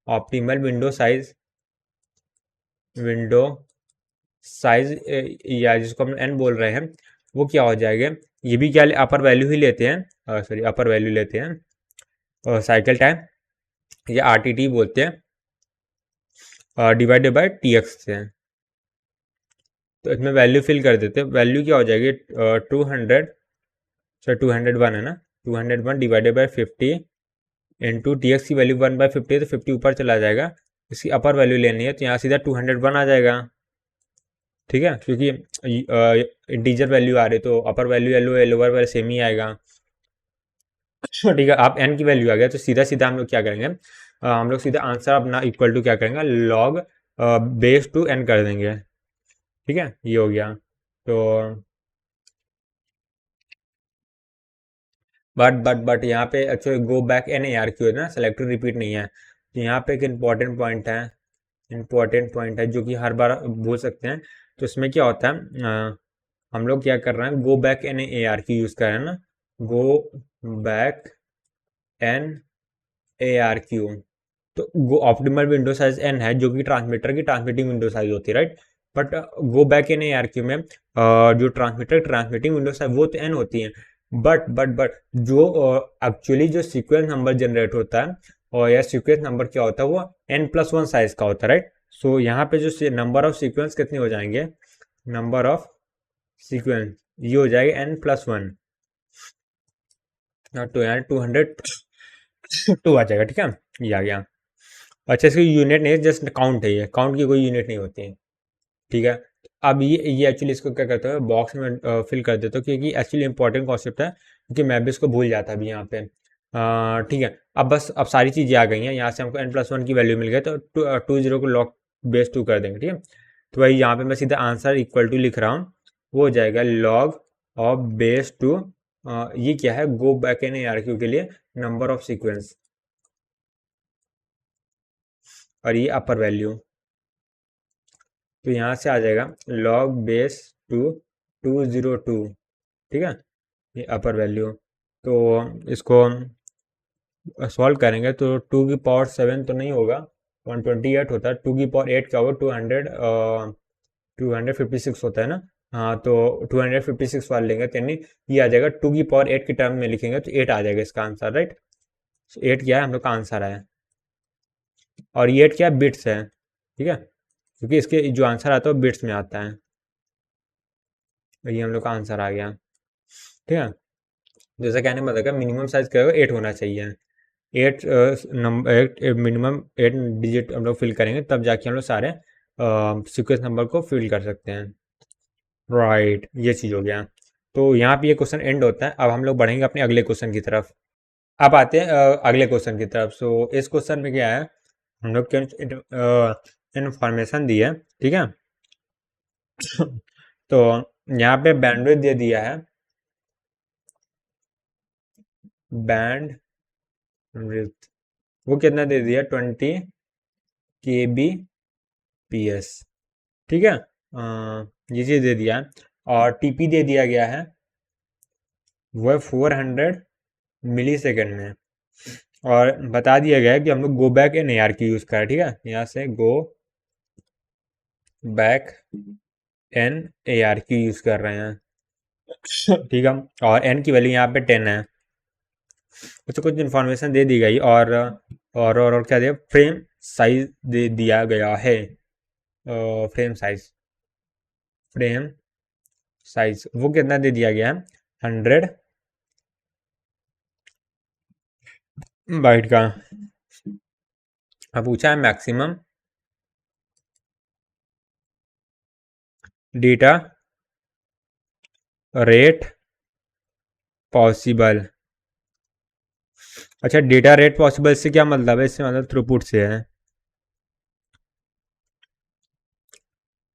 S1: ऑप्टिमल विंडो साइज, या जिसको हम एन बोल रहे हैं, वो क्या हो जाएगा, ये भी क्या अपर वैल्यू ही लेते हैं, सॉरी अपर वैल्यू लेते हैं, और साइकिल टाइम या आर टी टी बोलते हैं, डिवाइडेड बाय टी एक्स से। तो इसमें वैल्यू फिल कर देते हैं, वैल्यू क्या हो जाएगी 200, सर 201 है ना, 201 divided by 50 into T x की वैल्यू 1/50 है, तो 50 ऊपर चला जाएगा, इसकी अपर वैल्यू लेनी है, तो यहाँ सीधा 201 आ जाएगा, ठीक है, क्योंकि इंटीजर वैल्यू आ रही, तो अपर वैल्यू या लोअर वैल्यू सेम ही आएगा, ठीक है। आप एन की वैल्यू आ गया, तो सीधा सीधा हम लोग क्या करेंगे, हम लोग सीधा आंसर अपना इक्वल टू क्या करेंगे, लॉग बेस टू एन कर देंगे, ठीक है, ये हो गया। तो बट यहाँ पे actually go back N A R Q है ना, सेलेक्टिव रिपीट नहीं है। तो यहाँ पे एक इंपॉर्टेंट पॉइंट है जो कि हर बार भूल सकते हैं। तो इसमें क्या होता है, हम लोग क्या कर रहे हैं, go back N A R Q use कर रहे हैं ना, go back N A R Q. तो go optimal window size N है, जो कि ट्रांसमीटर की ट्रांसमिटिंग विंडो साइज होती है, right. But go back in A R Q में जो ट्रांसमिटिंग विंडो साइज वो तो एन होती है, बट जो एक्चुअली जो सीक्वेंस नंबर जनरेट होता है, और यह सीक्वेंस नंबर क्या होता है, वो n+1 साइज का होता है, राइट। सो यहाँ पे जो नंबर ऑफ सीक्वेंस कितने हो जाएंगे, नंबर ऑफ सीक्वेंस ये हो जाएगा n+1, तो यहाँ 202 आ जाएगा, ठीक है, ये आ गया। अच्छा, इसकी यूनिट नहीं है, जस्ट काउंट है, ये काउंट की कोई यूनिट नहीं होती है, ठीक है। अब ये एक्चुअली इसको क्या करता है, बॉक्स में फिल कर देता हूँ, क्योंकि एक्चुअली इंपॉर्टेंट कॉन्सेप्ट है, क्योंकि मैं भी इसको भूल जाता अभी यहाँ पे, ठीक है। अब बस अब सारी चीज़ें आ गई हैं, यहाँ से हमको n+1 की वैल्यू मिल गई, तो 20 को लॉग बेस 2 कर देंगे, ठीक है। तो वही यहाँ पे मैं सीधा आंसर इक्वल टू लिख रहा हूँ, वो हो जाएगा लॉग ऑफ बेस 2, ये क्या है, go back N A R Q के लिए नंबर ऑफ सीक्वेंस, और ये अपर वैल्यू, तो यहाँ से आ जाएगा लॉग बेस 2 ठीक है, ये अपर वैल्यू। तो इसको सॉल्व करेंगे तो 2⁻7 तो नहीं होगा, 128 होता है, 2⁸ क्या होगा, 256 होता है ना, हाँ, तो 256 वाले लेंगे, तो यानी ये आ जाएगा 2⁸ के टर्म में लिखेंगे तो 8 आ जाएगा इसका आंसर, राइट। 8 क्या है, हम लोग का आंसर है, और ये 8 क्या है, बिट्स है, ठीक है, क्योंकि इसके जो आंसर आता है वो बिट्स में आता है, ये हम लोग का आंसर आ गया, ठीक है। जैसा कहने मतलब है मिनिमम साइज क्या होगा, 8 होना चाहिए, 8 नंबर, 8 मिनिमम 8 डिजिट हम लोग फिल करेंगे, तब जाके हम लोग सारे सीक्वेंस नंबर को फिल कर सकते हैं, राइट, ये चीज़ हो गया। तो यहाँ पे ये क्वेश्चन एंड होता है। अब हम लोग बढ़ेंगे अपने अगले क्वेश्चन की तरफ। अब आते हैं अगले क्वेश्चन की तरफ। सो इस क्वेश्चन में क्या है, हम लोग क्या इंफॉर्मेशन दी है, ठीक है। तो यहाँ पे बैंडविड्थ दे दिया है, बैंडविड्थ वो कितना दे दिया, 20 kbps, ठीक है। ये चीज़ दे दिया है। और टीपी दे दिया गया है, वो है 400 मिली सेकेंड में। और बता दिया गया है कि हम लोग go back N A R Q use करें, ठीक है। यहाँ से go back N A R Q use कर रहे हैं, ठीक है। और एन की वैल्यू यहाँ पे 10 है। उससे कुछ इन्फॉर्मेशन दे दी गई। और क्या दिया, फ्रेम साइज दे दिया गया है। फ्रेम साइज वो कितना दे दिया गया है, 100 बाइट का। अब पूछा है मैक्सिमम डेटा रेट पॉसिबल। अच्छा, डेटा रेट पॉसिबल से क्या मतलब है, इससे मतलब थ्रूपुट से है,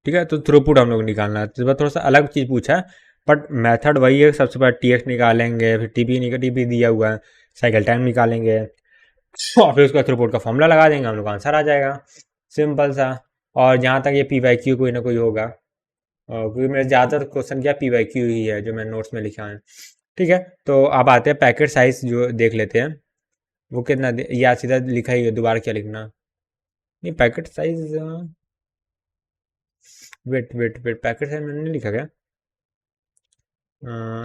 S1: ठीक है। तो थ्रूपुट हम लोग निकालना है, तो इस बार थोड़ा सा अलग चीज़ पूछा है, बट मेथड वही है। सबसे पहले टी एक्स निकालेंगे, फिर टीपी दिया हुआ है, साइकिल टाइम निकालेंगे, और फिर उसका थ्रूपुट का फॉर्मूला लगा देंगे, हम लोग का आंसर आ जाएगा, सिंपल सा। और जहाँ तक ये पी वाई क्यू कोई ना कोई होगा, क्योंकि मेरे ज़्यादातर क्वेश्चन क्या पी वाई क्यू ही है जो मैं नोट्स में लिखा है, ठीक है। तो अब आते हैं पैकेट साइज जो देख लेते हैं, वो कितना या सीधा लिखा ही है, दोबारा क्या लिखना, नहीं packet size, wait packet size मैंने नहीं लिखा क्या,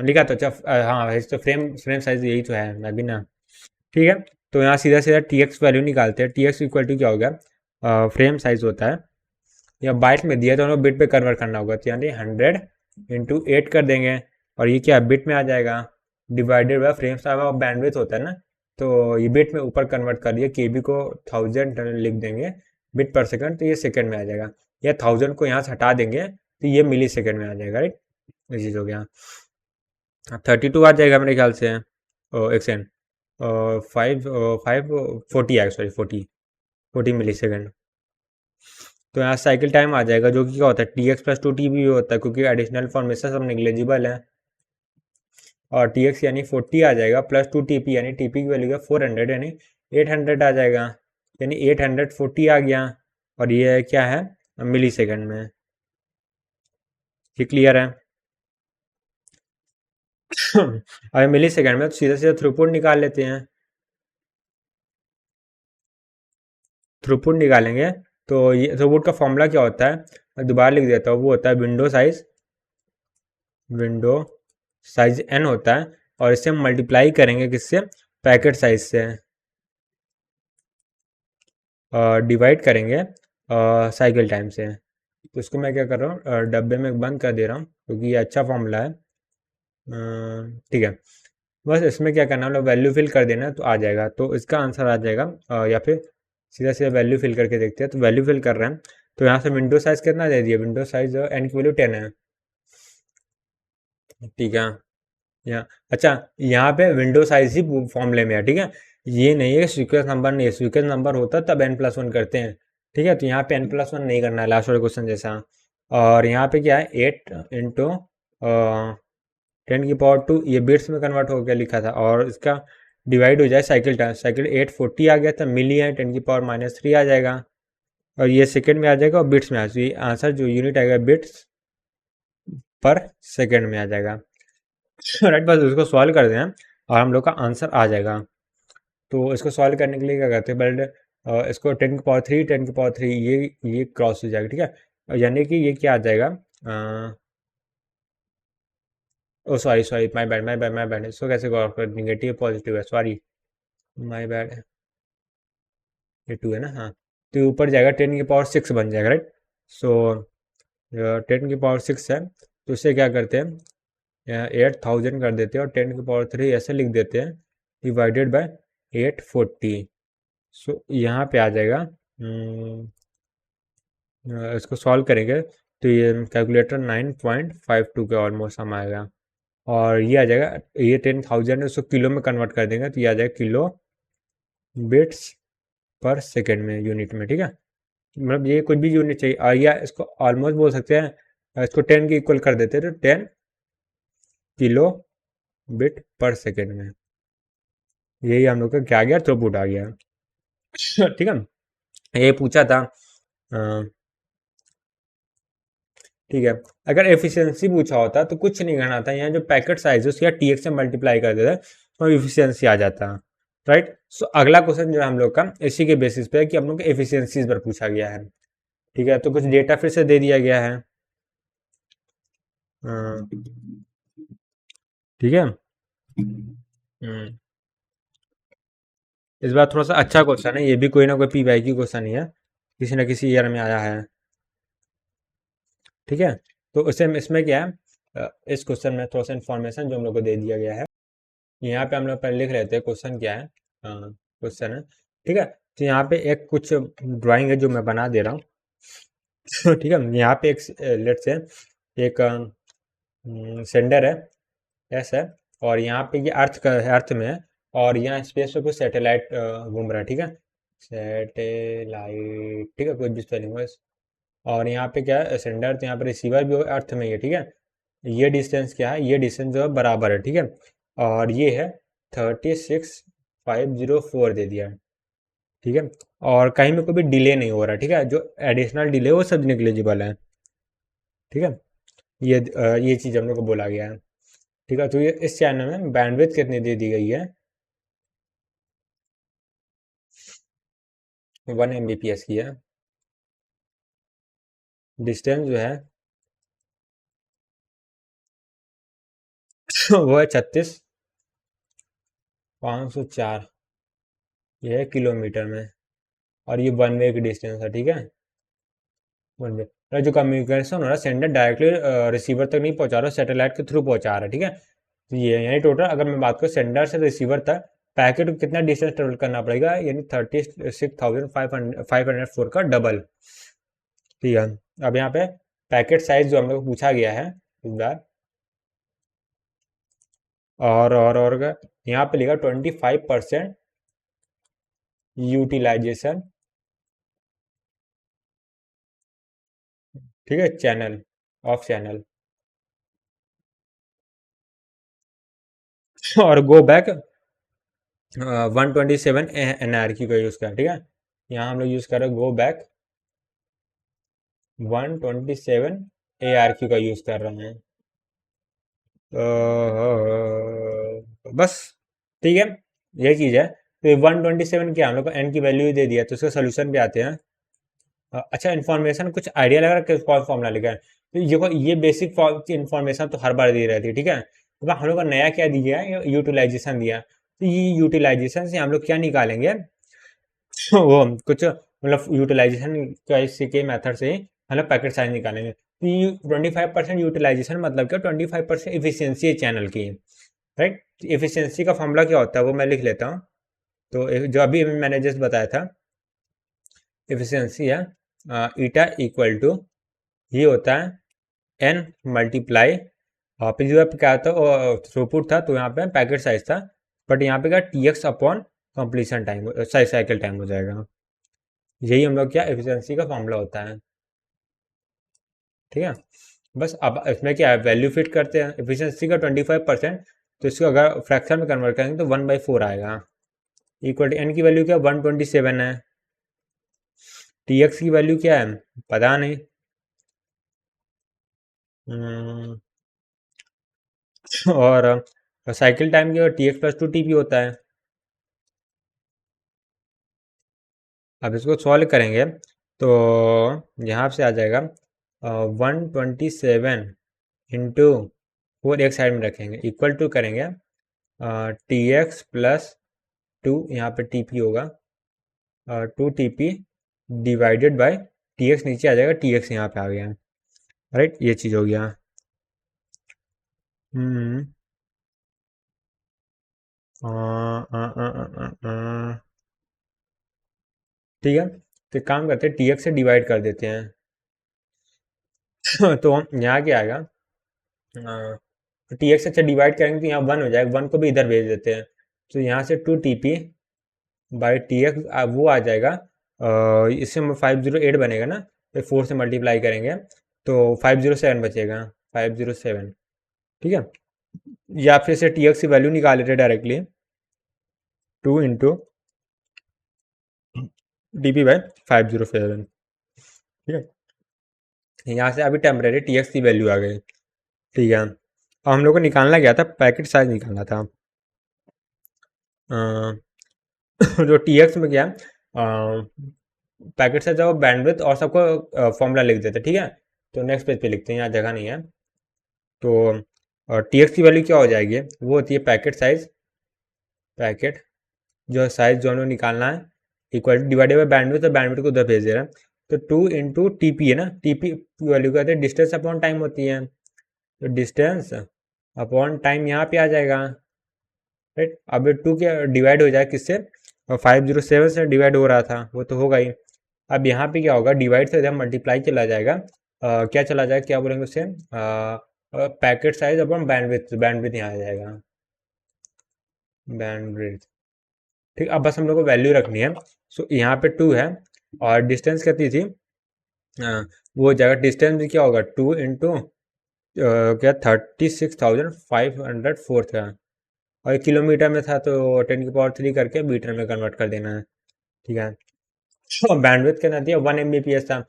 S1: लिखा तो अच्छा, हाँ तो फ्रेम फ्रेम साइज यही तो है, मैं भी ना, ठीक है। तो यहाँ सीधा सीधा टी एक्स वैल्यू निकालते हैं। टी एक्स इक्वल टू क्या हो गया, फ्रेम साइज होता है, या बाइट में दिया तो हमें बिट पे कन्वर्ट करना होगा, तो यानी 100 × 8 कर देंगे, और ये क्या बिट में आ जाएगा, डिवाइडेड बाय फ्रेम साइज और बैंडविड्थ होता है ना, तो ये बिट में ऊपर कन्वर्ट कर दिया, केबी को 1000 लिख देंगे बिट पर सेकंड, तो ये सेकंड में आ जाएगा, या 1000 को यहाँ से हटा देंगे तो ये मिली सेकंड में आ जाएगा, राइट। ये चीज़ हो गया। 32 आ जाएगा मेरे ख्याल से, एक सेकेंड, 40 आएगा, सॉरी 40 मिली सेकेंड। तो यहाँ साइकिल टाइम आ जाएगा, जो कि क्या होता है, टी एक्स प्लस 2 टी भी होता है, क्योंकि एडिशनल फॉर्मेशन सब नेग्लेजिबल है। और टी एक्स यानी 40 आ जाएगा, प्लस 2 टी पी, यानी टी पी की वैल्यू का 400, यानी 800 आ जाएगा, यानी 840 आ गया। और ये क्या है, मिली सेकेंड में। ये क्लियर है। अगर मिली सेकेंड में तो सीधा सीधा थ्रूपुट निकाल लेते हैं। थ्रूपुट निकालेंगे तो ये थ्रूपुट का फॉर्मूला क्या होता है, मैं दोबारा लिख देता हूँ, वो होता है विंडो साइज एन होता है, और इससे हम मल्टीप्लाई करेंगे किससे, पैकेट साइज से, डिवाइड करेंगे साइकिल टाइम से। तो इसको मैं क्या कर रहा हूँ, डब्बे में बंद कर दे रहा हूँ, क्योंकि ये अच्छा फॉर्मूला है, ठीक है। बस इसमें क्या करना है, मतलब वैल्यू फिल कर देना तो आ जाएगा, तो इसका आंसर आ जाएगा, या फिर सीधा सीधा वैल्यू फिल करके देखते हैं। तो वैल्यू फिल कर रहे हैं, तो यहाँ से विंडो साइज कितना दे दिया, विंडो साइज एन की वैल्यू 10 है, ठीक है। यहाँ अच्छा, यहाँ पे विंडो साइज ही फॉर्मूले में है, ठीक है। ये नहीं है सीक्वेंस नंबर, नहीं है, सीक्वेंस नंबर होता तब n+1 करते हैं, ठीक है। तो यहाँ पे n+1 नहीं करना है, लास्ट वाले क्वेश्चन जैसा। और यहाँ पे क्या है, 8 इंटू 10⁻², ये बिट्स में कन्वर्ट हो गया लिखा था, और इसका डिवाइड हो जाए साइकिल टाइम, साइकिल 840 आ गया था, मिली है 10⁻³ आ जाएगा, और ये सेकेंड में आ जाएगा, और बिट्स में आ जाएगा, आंसर जो यूनिट आएगा बिट्स पर सेकेंड में आ जाएगा, राइट। बस उसको सॉल्व कर दें और हम लोग का आंसर आ जाएगा। तो इसको सॉल्व करने के लिए क्या करते हैं, पहले इसको 10⁻³ 10⁻³ ये क्रॉस हो जाएगा, ठीक है। यानी कि ये क्या आ जाएगा, ओ सॉरी माय बैड, इसको कैसे गौर कर, निगेटिव पॉजिटिव है, सॉरी माय बैड, ये 2 है ना, हाँ। तो ऊपर जाएगा 10⁻6 बन जाएगा, राइट। सो 10⁻6 है, तो इससे क्या करते हैं, 8000 कर देते हैं, और 10⁻³ ऐसे लिख देते हैं, डिवाइडेड बाय 840। सो यहाँ पे आ जाएगा, इसको सॉल्व करेंगे तो ये कैलकुलेटर 9.52 के ऑलमोस्ट हम आएगा, और ये आ जाएगा, ये 10,000 उसको किलो में कन्वर्ट कर देंगे तो ये आ जाएगा किलो बिट्स पर सेकेंड में, यूनिट में, ठीक है। मतलब ये कुछ भी यूनिट चाहिए, और या इसको ऑलमोस्ट बोल सकते हैं, इसको 10 के इक्वल कर देते हैं तो 10 किलो बिट पर सेकेंड में। यही हम लोग का क्या आ गया, थ्रूपुट आ गया। ठीक है, ये पूछा था। ठीक है, अगर एफिशिएंसी पूछा होता तो कुछ नहीं करना था, यहाँ जो पैकेट साइज है उसका टीएक्स से मल्टीप्लाई कर देता तो एफिशिएंसी आ जाता। राइट, सो अगला क्वेश्चन जो है हम लोग का इसी के बेसिस पे है कि हम लोग एफिशिएंसीज पर पूछा गया है। ठीक है, तो कुछ डेटा फिर से दे दिया गया है। ठीक है, इस बार थोड़ा सा अच्छा क्वेश्चन है, ये भी कोई ना कोई पी वाई की क्वेश्चन ही है, किसी न किसी ईयर में आया है। ठीक है, तो उसे इसमें क्या है, इस क्वेश्चन में थोड़ा सा इन्फॉर्मेशन जो हम लोग को दे दिया गया है, यहाँ पे हम लोग पहले लिख लेते हैं क्वेश्चन क्या है। क्वेश्चन है, ठीक है, तो यहाँ पे एक कुछ ड्राइंग है जो मैं बना दे रहा हूँ। ठीक है, यहाँ पे एक लेट्स से एक सेंडर है, एस है, और यहाँ पे ये अर्थ का अर्थ में है, और यहाँ स्पेस पे कुछ सैटेलाइट घूम रहा है। ठीक है, सैटेलाइट, ठीक है, कुछ भी स्पेलिंग हो। और यहाँ पे क्या है, सेंडर, तो यहाँ पे रिसीवर भी अर्थ में ही है। ठीक है, ये डिस्टेंस क्या है, ये डिस्टेंस जो है बराबर है। ठीक है, और ये है 36,504 दे दिया है। ठीक है, और कहीं में कोई भी डिले नहीं हो रहा। ठीक है, जो एडिशनल डिले वो सब निग्लिजिबल है। ठीक है, ये चीज़ हम लोग को बोला गया है। ठीक है, तो ये इस चैनल में बैंडविड्थ कितनी दे दी गई है, 1 Mbps की है। डिस्टेंस जो है वो है 36,504, ये है किलोमीटर में, और ये 1 वे की डिस्टेंस है। ठीक है, 1 वे, जो कम्युनिकेशन हो रहा है, सेंडर डायरेक्टली रिसीवर तक नहीं पहुंचा रहा, सैटेलाइट के थ्रू पहुंचा रहा है। ठीक है, तो ये यानी टोटल अगर मैं बात करूँ सेंडर से रिसीवर तक पैकेट को कितना डिस्टेंस ट्रेवल करना पड़ेगा, यानी 36,504 का डबल। ठीक है, अब यहाँ पे पैकेट साइज जो हम लोग को पूछा गया है इस बार, और यहाँ पे लिखा 25% यूटिलाइजेशन। ठीक है, चैनल ऑफ चैनल, और गो बैक 127 एनआरक्यू का यूज़ करें। ठीक है, यहाँ हम लोग यूज़ कर रहे हैं गो बैक 127 ARQ का यूज़ कर रहे हैं। बस, ठीक है, ये चीज़ है। तो 127 क्या, हम लोग को एन की वैल्यू दे दिया, तो उसका सोल्यूशन पे आते हैं। अच्छा, इन्फॉर्मेशन कुछ आइडिया लग रहा है कि कौन फॉर्मूला लिखा है, तो ये बेसिक इन्फॉर्मेशन तो हर बार दी रहती है। ठीक है, तो हम लोग का नया क्या दिया है, यूटिलाइजेशन दिया, तो ये यूटिलाइजेशन से हम लोग क्या निकालेंगे, वो कुछ मतलब यूटिलाइजेशन का इसी के मेथड से ही हम लोग पैकेट साइज निकालेंगे। तो 25% यूटिलाइजेशन मतलब क्या, 25% इफिशियंसी है चैनल की। राइट, इफिशियंसी का फॉर्मूला क्या होता है वो मैं लिख लेता हूँ। तो जो अभी मैंने जस्ट बताया था, एफिशिएंसी है ईटा इक्वल टू, ये होता है एन मल्टीप्लाई, पे जो क्या था थ्रूपुट था, तो यहाँ पे पैकेट साइज था, बट यहाँ पे क्या T x upon completion time, cycle time हो जाएगा। यही हम लोग क्या एफिशिएंसी का फॉर्मूला होता है। ठीक है, बस अब इसमें क्या है, वैल्यू फिट करते हैं, एफिशिएंसी का 25%, तो इसको अगर फ्रैक्शन में कन्वर्ट करेंगे तो 1/4 आएगा, इक्वल टू एन की वैल्यू क्या 127 है, टी एक्स की वैल्यू क्या है पता नहीं। हम्म, और साइकिल टाइम की टी एक्स प्लस 2 TP होता है। अब इसको सॉल्व करेंगे तो यहाँ से आ जाएगा 127 इंटू 4 एक साइड में रखेंगे, इक्वल टू करेंगे टी एक्स प्लस 2, यहाँ पे टी पी होगा 2 TP divided by T x, नीचे आ जाएगा टी एक्स यहाँ पे आ गया। राइट, ये चीज़ हो गया। हम्म अ, अ, अ, ठीक है, तो एक काम करते हैं टी एक्स से डिवाइड कर देते हैं। तो यहाँ क्या आएगा, तो टी एक्स से डिवाइड करेंगे तो यहाँ 1 हो जाएगा, 1 को भी इधर भेज देते हैं, तो यहाँ से 2 TP बाई टी एक्स वो आ जाएगा। इससे 508 बनेगा ना, तो 4 से मल्टीप्लाई करेंगे तो 507 बचेगा, 507। ठीक है, या फिर से टी एक्स की वैल्यू निकाल लेते डायरेक्टली, 2 इंटू DP बाई 507। ठीक है, यहाँ से अभी टेम्परेरी टी एक्स की वैल्यू आ गई। ठीक है, अब हम लोग को निकालना क्या था, पैकेट साइज निकालना था। जो टी एक्स में क्या पैकेट साइज और बैंडविड्थ और सबको फॉर्मूला लिख देते। ठीक है, तो नेक्स्ट पेज पे लिखते हैं, यहाँ जगह नहीं है। तो टी एक्स की वैल्यू क्या हो जाएगी, वो होती है पैकेट साइज, पैकेट जो साइज जो हमें निकालना है इक्वल डिवाइडेड बाई बैंडविड्थ, तो बैंडविड्थ को उधर भेज दे रहा है। तो 2 इंटू TP है ना, TP की वैल्यू कहते हैं डिस्टेंस अपॉन टाइम होती है, तो डिस्टेंस अपॉन टाइम यहाँ पे आ जाएगा। राइट, अब 2 क्या डिवाइड हो जाए किससे, 507 से डिवाइड हो रहा था, वो तो होगा ही। अब यहाँ पे क्या होगा, डिवाइड से जब मल्टीप्लाई चला जाएगा, क्या चला जाएगा, क्या बोलेंगे उससे, packet size upon bandwidth, bandwidth यहाँ आ जाएगा, बैंडविड्थ। ठीक, अब बस हम लोग को वैल्यू रखनी है। सो यहाँ पे 2 है और डिस्टेंस कितनी थी, वो हो जाएगा, डिस्टेंस भी क्या होगा 2 इंटू क्या 36,504 था, और किलोमीटर में था तो 10⁻³ करके मीटर में कन्वर्ट कर देना है। ठीक है, बैंडविड्थ कितना दिया 1 Mbps था,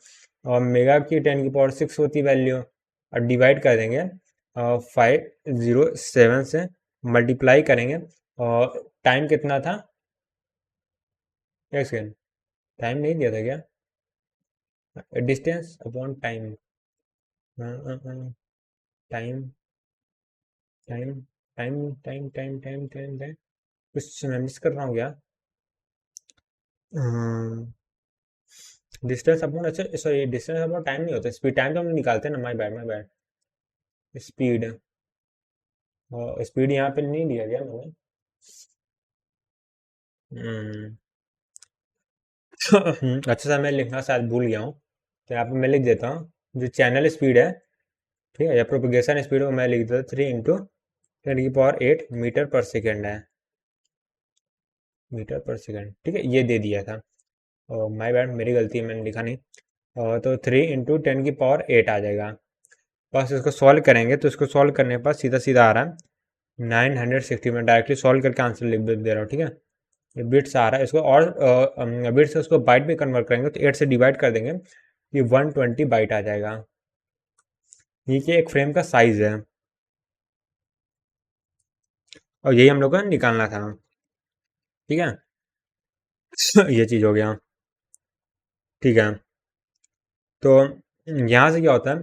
S1: और मेगा की 10⁻6 होती वैल्यू, और डिवाइड कर देंगे 507 से, मल्टीप्लाई करेंगे, और टाइम कितना था, एक सेकेंड, टाइम नहीं दिया था क्या, distance upon time, time time time time time time time, कुछ मैं मिस कर रहा हूँ क्या, डिस्टेंस अपॉन, अच्छा सॉरी डिस्टेंस अपॉन टाइम नहीं होता, स्पीड, टाइम तो हम निकालते हैं ना, my bad my bad, speed, और स्पीड यहाँ पे नहीं दिया गया मैंने। अच्छा सा मैं लिखना शायद भूल गया हूँ, तो यहाँ पे मैं लिख देता हूँ, जो चैनल स्पीड है, ठीक है, या प्रोपगेशन स्पीड को मैं लिख देता हूँ 3 इंटू 10⁸ मीटर पर सेकेंड है, मीटर पर सेकेंड। ठीक है, ये दे दिया था, और माय बैड मेरी गलती है, मैंने लिखा नहीं, और तो 3 इंटू 10⁸ आ जाएगा। बस इसको सॉल्व करेंगे, तो इसको सॉल्व करने के बाद सीधा सीधा आ रहा है 960 में, डायरेक्टली सॉल्व करके आंसर लिख दे रहा हूँ। ठीक है, ये बिट्स आ रहा है, इसको और बिट्स से उसको बाइट में कन्वर्ट करेंगे, तो 8 से डिवाइड कर देंगे, ये 120 बाइट आ जाएगा। ये एक फ्रेम का साइज है, और यही हम लोग को निकालना था। ठीक है, ये चीज़ हो गया। ठीक है, तो यहाँ से क्या होता है,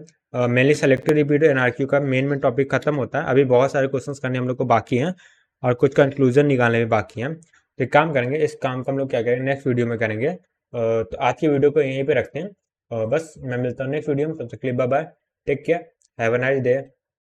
S1: मेनली सेलेक्टिव रिपीट एनआरक्यू का मेन टॉपिक खत्म होता है। अभी बहुत सारे क्वेश्चंस करने हम लोग को बाकी हैं, और कुछ कंक्लूजन निकालने भी बाकी हैं। तो एक काम करेंगे, इस काम को हम लोग क्या करेंगे, नेक्स्ट वीडियो में करेंगे। तो आज की वीडियो को यहीं पे रखते हैं, बस मैं मिलता हूँ नेक्स्ट वीडियो में, तब तक के लिए bye bye, take care, have a nice day.